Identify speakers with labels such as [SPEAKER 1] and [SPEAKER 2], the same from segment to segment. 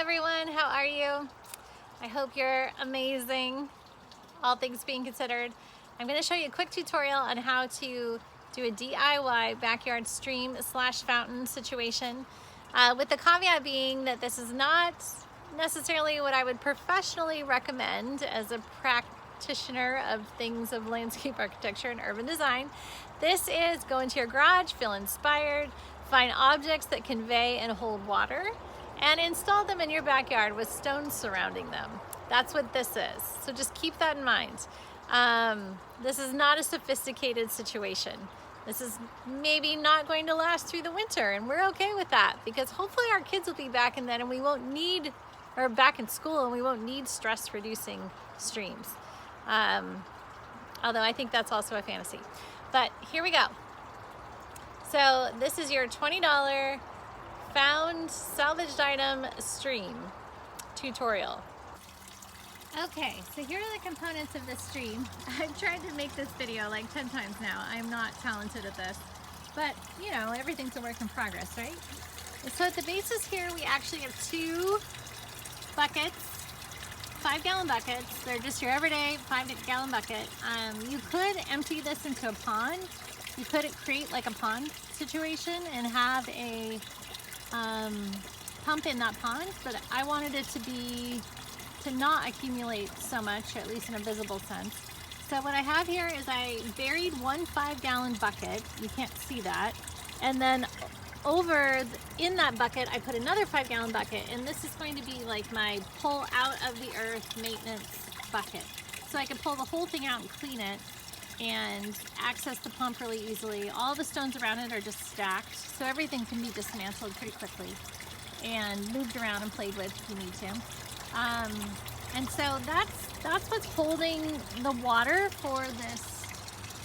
[SPEAKER 1] everyone, how are you? I hope you're amazing, all things being considered. I'm going to show you a quick tutorial on how to do a DIY backyard stream / fountain situation, with the caveat being that this is not necessarily what I would professionally recommend as a practitioner of things of landscape architecture and urban design. This is go into your garage, feel inspired, find objects that convey and hold water, and install them in your backyard with stones surrounding them. That's what this is. So just keep that in mind. This is not a sophisticated situation. This is maybe not going to last through the winter, and we're okay with that because hopefully our kids will be back in then and we won't need, or back in school, and we won't need stress reducing streams. Although I think that's also a fantasy. But here we go. So this is your $20 found salvaged item stream tutorial. Okay, so here are the components of this stream. I've tried to make this video like 10 times now. I'm not talented at this, but you know, everything's a work in progress, right? So at the basis here, we actually have two buckets, 5-gallon buckets. They're just your everyday 5-gallon bucket. You could empty this into a pond. You could create like a pond situation and have a pump in that pond, but I wanted it to not accumulate so much, or at least in a visible sense. So what I have here is I buried one 5-gallon bucket. You can't see that. And then in that bucket, I put another 5-gallon bucket, and this is going to be like my pull out of the earth maintenance bucket. So I can pull the whole thing out and clean it and access the pump really easily. All the stones around it are just stacked, so everything can be dismantled pretty quickly and moved around and played with if you need to. And so that's what's holding the water for this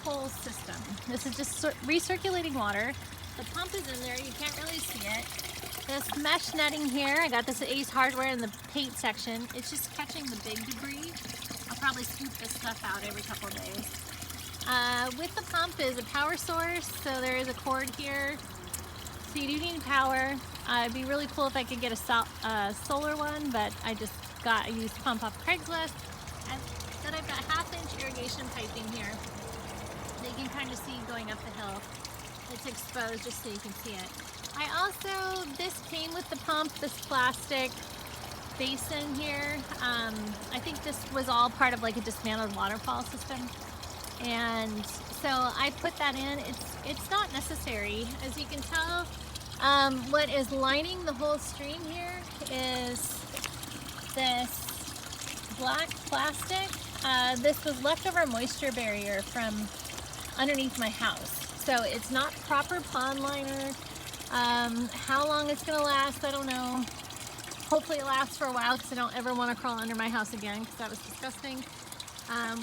[SPEAKER 1] whole system. This is just recirculating water. The pump is in there, you can't really see it. This mesh netting here, I got this at Ace Hardware in the paint section. It's just catching the big debris. I'll probably scoop this stuff out every couple of days. With the pump is a power source, so there is a cord here. So you do need power. It'd be really cool if I could get a solar one, but I used pump off Craigslist. And then I've got 1/2-inch irrigation piping here that you can kind of see going up the hill. It's exposed just so you can see it. This came with the pump, this plastic basin here. I think this was all part of like a dismantled waterfall system. And so I put that in. It's not necessary. As you can tell, what is lining the whole stream here is this black plastic. This was leftover moisture barrier from underneath my house. So it's not proper pond liner. How long it's gonna last, I don't know. Hopefully it lasts for a while because I don't ever want to crawl under my house again because that was disgusting.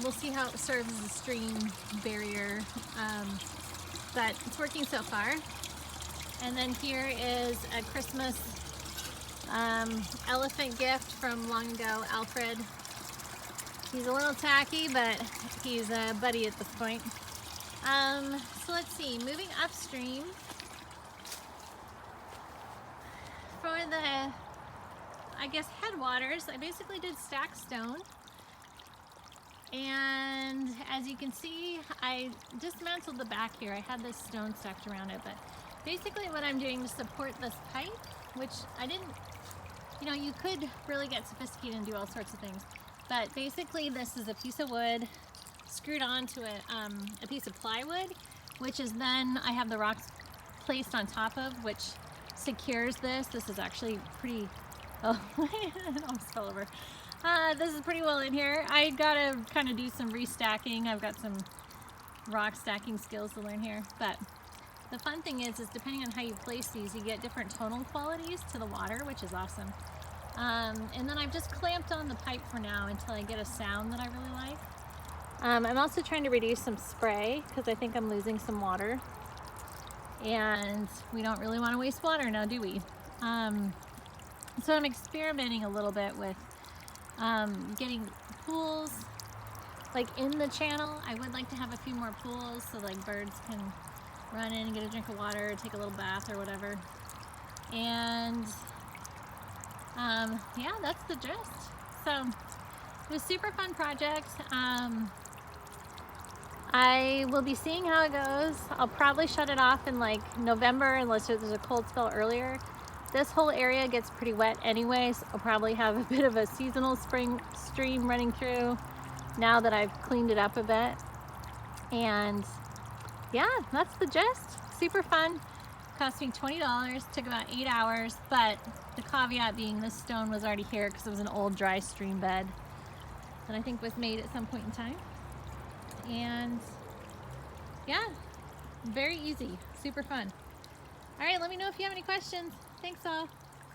[SPEAKER 1] We'll see how it serves as a stream barrier, but it's working so far. And then here is a Christmas elephant gift from long ago, Alfred. He's a little tacky, but he's a buddy at this point. So let's see, moving upstream. For the, I guess, headwaters, I basically did stacked stone. And as you can see, I dismantled the back here. I had this stone stacked around it, but basically what I'm doing to support this pipe, which I didn't, you know, you could really get sophisticated and do all sorts of things, but basically this is a piece of wood screwed onto a piece of plywood, which is then I have the rocks placed on top of, which secures this. This is actually pretty, oh, it almost fell over. This is pretty well in here. I gotta kind of do some restacking. I've got some rock stacking skills to learn here. But the fun thing is depending on how you place these, you get different tonal qualities to the water, which is awesome. And then I've just clamped on the pipe for now until I get a sound that I really like. I'm also trying to reduce some spray because I think I'm losing some water. And we don't really want to waste water now, do we? So I'm experimenting a little bit with getting pools like in the channel. I would like to have a few more pools so like birds can run in and get a drink of water, take a little bath or whatever. And yeah, that's the gist. So it was a super fun project. I will be seeing how it goes. I'll probably shut it off in like November unless there's a cold spell earlier. This whole area gets pretty wet anyway, so I'll probably have a bit of a seasonal spring stream running through now that I've cleaned it up a bit. And yeah, that's the gist. Super fun. Cost me $20, took about 8 hours, but the caveat being this stone was already here because it was an old dry stream bed that I think was made at some point in time. And yeah, very easy, super fun. All right, let me know if you have any questions. Thanks all.